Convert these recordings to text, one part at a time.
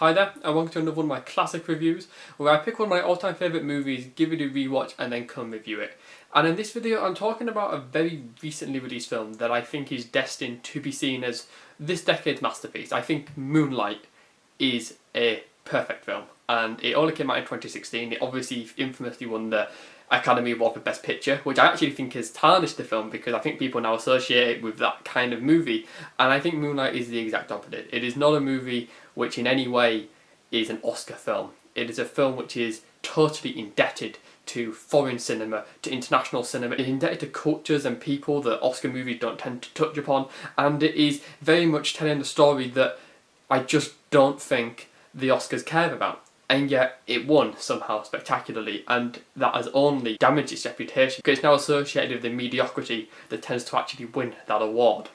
Hi there, and welcome to another one of my classic reviews, where I pick one of my all-time favourite movies, give it a rewatch, and then come review it. And in this video I'm talking about a very recently released film that I think is destined to be seen as this decade's masterpiece. I think Moonlight is a perfect film, and it only came out in 2016. It obviously infamously won the Academy Award for Best Picture, which I actually think has tarnished the film because I think people now associate it with that kind of movie, and I think Moonlight is the exact opposite. It is not a movie which in any way is an Oscar film. It is a film which is totally indebted to foreign cinema, to international cinema. It's indebted to cultures and people that Oscar movies don't tend to touch upon, and it is very much telling the story that I just don't think the Oscars care about. And yet it won somehow spectacularly, and that has only damaged its reputation because it's now associated with the mediocrity that tends to actually win that award.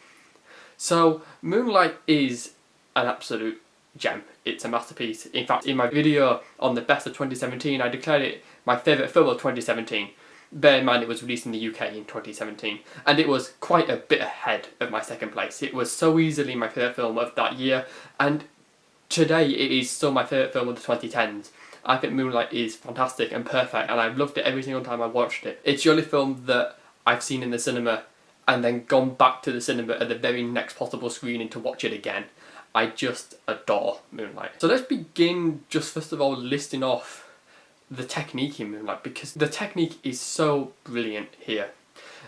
So Moonlight is an absolute gem. It's a masterpiece. In fact, in my video on the best of 2017, I declared it my favourite film of 2017. Bear in mind it was released in the UK in 2017, and it was quite a bit ahead of my second place. It was so easily my favourite film of that year, and today it is still my favourite film of the 2010s. I think Moonlight is fantastic and perfect, and I've loved it every single time I've watched it. It's the only film that I've seen in the cinema and then gone back to the cinema at the very next possible screening to watch it again. I just adore Moonlight. So let's begin just first of all listing off the technique in Moonlight, because the technique is so brilliant here.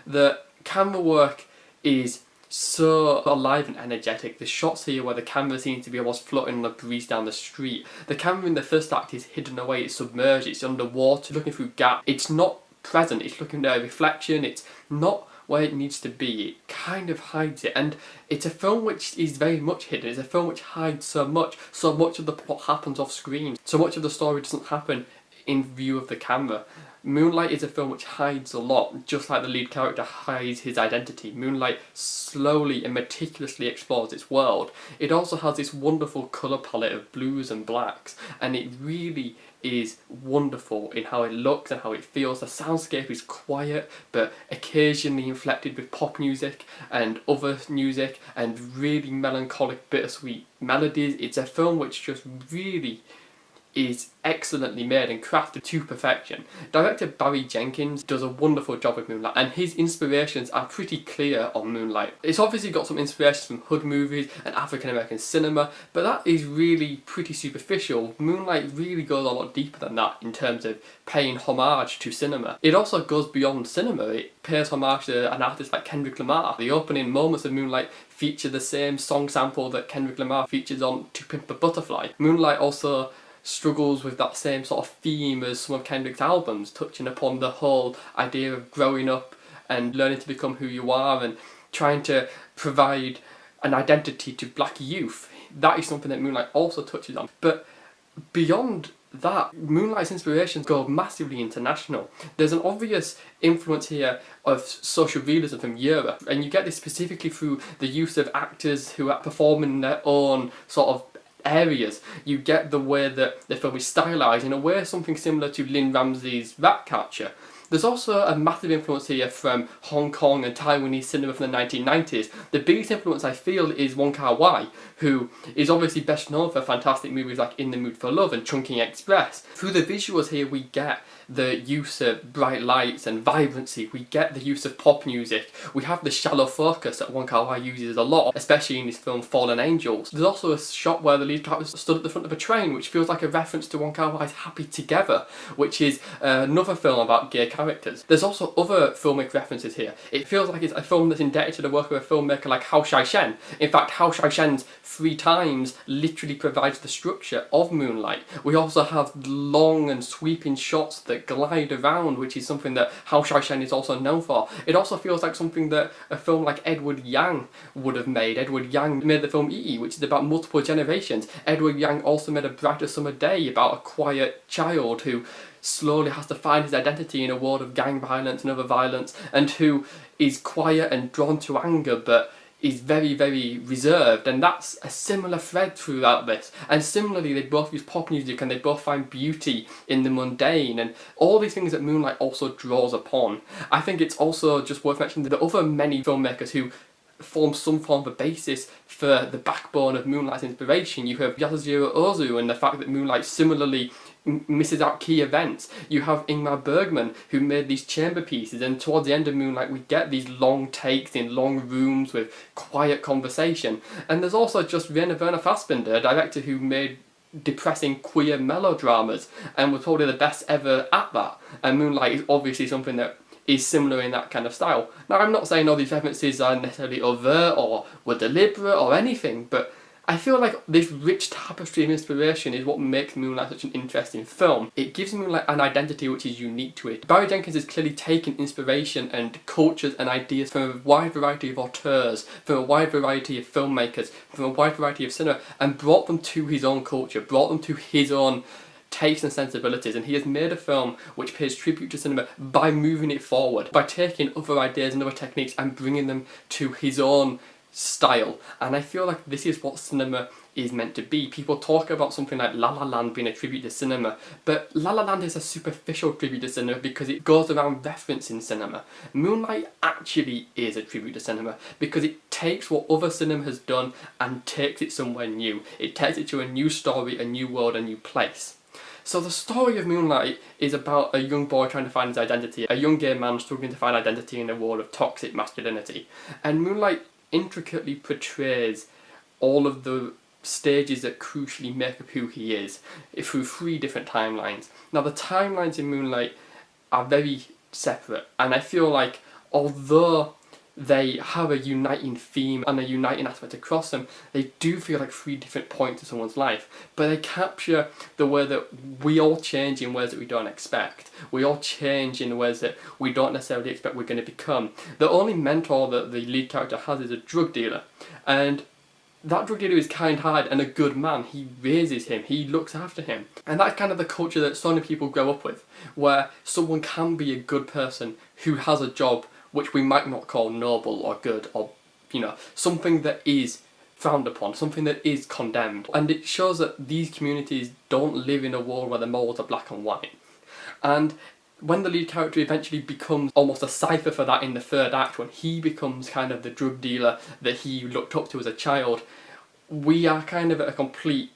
The camera work is so alive and energetic. The shots here where the camera seems to be almost floating on a breeze down the street. The camera in the first act is hidden away, it's submerged, it's underwater, looking through gaps. It's not present, it's looking at a reflection, it's not where it needs to be. It kind of hides it, and it's a film which is very much hidden. It's a film which hides so much of the plot happens off screen. So much of the story doesn't happen in view of the camera. Moonlight is a film which hides a lot, just like the lead character hides his identity. Moonlight slowly and meticulously explores its world. It also has this wonderful colour palette of blues and blacks, and it really is wonderful in how it looks and how it feels. The soundscape is quiet, but occasionally inflected with pop music and other music and really melancholic, bittersweet melodies. It's a film which just really is excellently made and crafted to perfection. Director Barry Jenkins does a wonderful job with Moonlight, and his inspirations are pretty clear on Moonlight. It's obviously got some inspirations from hood movies and African American cinema, but that is really pretty superficial. Moonlight really goes a lot deeper than that in terms of paying homage to cinema. It also goes beyond cinema. It pays homage to an artist like Kendrick Lamar. The opening moments of Moonlight feature the same song sample that Kendrick Lamar features on To Pimp a Butterfly. Moonlight also struggles with that same sort of theme as some of Kendrick's albums, touching upon the whole idea of growing up and learning to become who you are and trying to provide an identity to black youth. That is something that Moonlight also touches on. But beyond that, Moonlight's inspirations go massively international. There's an obvious influence here of social realism from Europe, and you get this specifically through the use of actors who are performing in their own sort of areas. You get the way that the film is stylised in a way something similar to Lynn Ramsey's Ratcatcher. There's also a massive influence here from Hong Kong and Taiwanese cinema from the 1990s. The biggest influence I feel is Kar-wai, who is obviously best known for fantastic movies like In the Mood for Love and Chungking Express. Through the visuals here we get the use of bright lights and vibrancy, we get the use of pop music, we have the shallow focus that Kar-wai uses a lot, especially in his film Fallen Angels. There's also a shot where the lead character stood at the front of a train, which feels like a reference to Kar-wai's Happy Together, which is another film about gay characters. There's also other filmic references here. It feels like it's a film that's indebted to the work of a filmmaker like Hsiao-hsien. In fact, Hsiao-hsien's 3 times literally provides the structure of Moonlight. We also have long and sweeping shots that glide around, which is something that Hsiao-hsien is also known for. It also feels like something that a film like Edward Yang would have made. Edward Yang made the film E, which is about multiple generations. Edward Yang also made A Brighter Summer Day, about a quiet child who slowly has to find his identity in a world of gang violence and other violence, and who is quiet and drawn to anger, but is very, very reserved, and that's a similar thread throughout this. And similarly, they both use pop music and they both find beauty in the mundane, and all these things that Moonlight also draws upon. I think it's also just worth mentioning that the other many filmmakers who forms some form of a basis for the backbone of Moonlight's inspiration. You have Yasujiro Ozu and the fact that Moonlight similarly misses out key events. You have Ingmar Bergman, who made these chamber pieces, and towards the end of Moonlight we get these long takes in long rooms with quiet conversation. And there's also just Rainer Werner Fassbinder, a director who made depressing queer melodramas and was probably the best ever at that. And Moonlight is obviously something that is similar in that kind of style. Now, I'm not saying all these references are necessarily overt or were deliberate or anything, but I feel like this rich tapestry of inspiration is what makes Moonlight such an interesting film. It gives Moonlight an identity which is unique to it. Barry Jenkins has clearly taken inspiration and cultures and ideas from a wide variety of auteurs, from a wide variety of filmmakers, from a wide variety of cinema, and brought them to his own culture, brought them to his own tastes and sensibilities, and he has made a film which pays tribute to cinema by moving it forward, by taking other ideas and other techniques and bringing them to his own style. And I feel like this is what cinema is meant to be. People talk about something like La La Land being a tribute to cinema, but La La Land is a superficial tribute to cinema because it goes around referencing cinema. Moonlight actually is a tribute to cinema because it takes what other cinema has done and takes it somewhere new. It takes it to a new story, a new world, a new place. So the story of Moonlight is about a young boy trying to find his identity, a young gay man struggling to find identity in a world of toxic masculinity. And Moonlight intricately portrays all of the stages that crucially make up who he is through 3 different timelines. Now, the timelines in Moonlight are very separate, and I feel like although they have a uniting theme and a uniting aspect across them, they do feel like 3 different points in someone's life, but they capture the way that we all change in ways that we don't expect. We all change in ways that we don't necessarily expect we're going to become. The only mentor that the lead character has is a drug dealer, and that drug dealer is kind-hearted and a good man. He raises him, he looks after him. And that's kind of the culture that so many people grow up with, where someone can be a good person who has a job which we might not call noble or good, or, you know, something that is frowned upon, something that is condemned. And it shows that these communities don't live in a world where the morals are black and white. And when the lead character eventually becomes almost a cipher for that in the 3rd act, when he becomes kind of the drug dealer that he looked up to as a child, we are kind of at a complete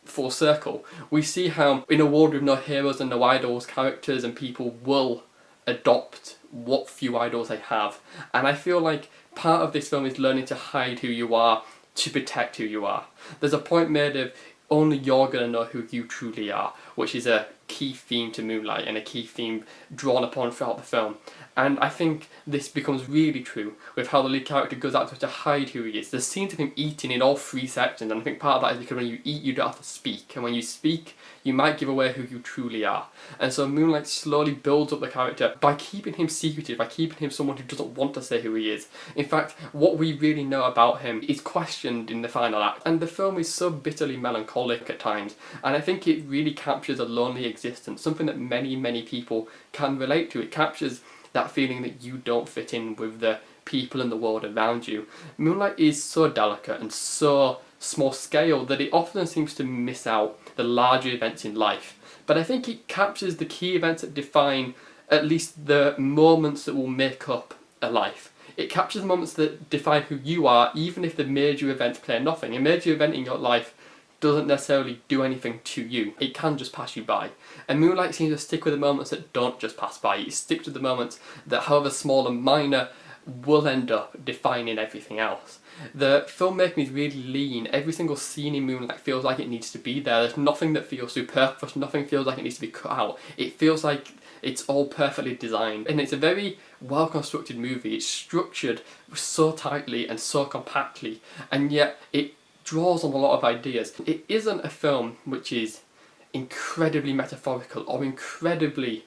full circle. We see how in a world with no heroes and no idols, characters and people will adopt what few idols they have. And I feel like part of this film is learning to hide who you are to protect who you are. There's a point made of only you're going to know who you truly are, which is a key theme to Moonlight and a key theme drawn upon throughout the film. And I think this becomes really true with how the lead character goes out to hide who he is. There's scenes of him eating in all 3 sections, and I think part of that is because when you eat you don't have to speak, and when you speak you might give away who you truly are. And so Moonlight slowly builds up the character by keeping him secretive, by keeping him someone who doesn't want to say who he is. In fact, what we really know about him is questioned in the final act, and the film is so bitterly melancholic at times, and I think it really captures a lonely existence, something that many people can relate to. It captures that feeling that you don't fit in with the people in the world around you. Moonlight is so delicate and so small scale that it often seems to miss out the larger events in life. But I think it captures the key events that define at least the moments that will make up a life. It captures the moments that define who you are, even if the major events play nothing. A major event in your life doesn't necessarily do anything to you. It can just pass you by. And Moonlight seems to stick with the moments that don't just pass by. It sticks with the moments that, however small and minor, will end up defining everything else. The filmmaking is really lean. Every single scene in Moonlight feels like it needs to be there. There's nothing that feels superfluous, nothing feels like it needs to be cut out. It feels like it's all perfectly designed. And it's a very well constructed movie. It's structured so tightly and so compactly, and yet it draws on a lot of ideas. It isn't a film which is incredibly metaphorical or incredibly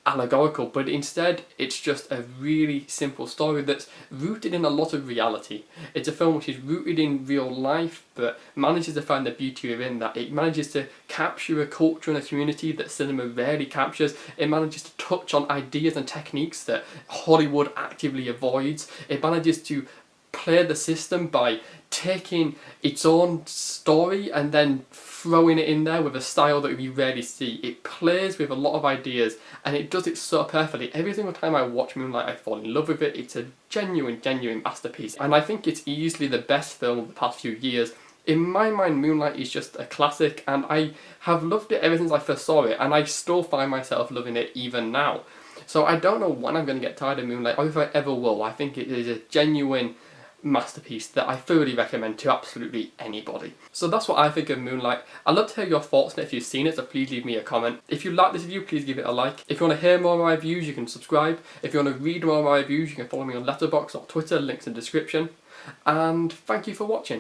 allegorical, but instead it's just a really simple story that's rooted in a lot of reality. It's a film which is rooted in real life, but manages to find the beauty within that. It manages to capture a culture and a community that cinema rarely captures. It manages to touch on ideas and techniques that Hollywood actively avoids. It manages to play the system by taking its own story and then throwing it in there with a style that we rarely see. It plays with a lot of ideas and it does it so perfectly. Every single time I watch Moonlight I fall in love with it. It's a genuine masterpiece, and I think it's easily the best film of the past few years. In my mind, Moonlight is just a classic, and I have loved it ever since I first saw it, and I still find myself loving it even now. So I don't know when I'm going to get tired of Moonlight, or if I ever will. I think it is a genuine masterpiece that I thoroughly recommend to absolutely anybody. So that's what I think of Moonlight. I'd love to hear your thoughts on it if you've seen it, so please leave me a comment. If you like this review, please give it a like. If you want to hear more of my reviews, you can subscribe. If you want to read more of my reviews, you can follow me on Letterboxd or Twitter, links in the description. And thank you for watching.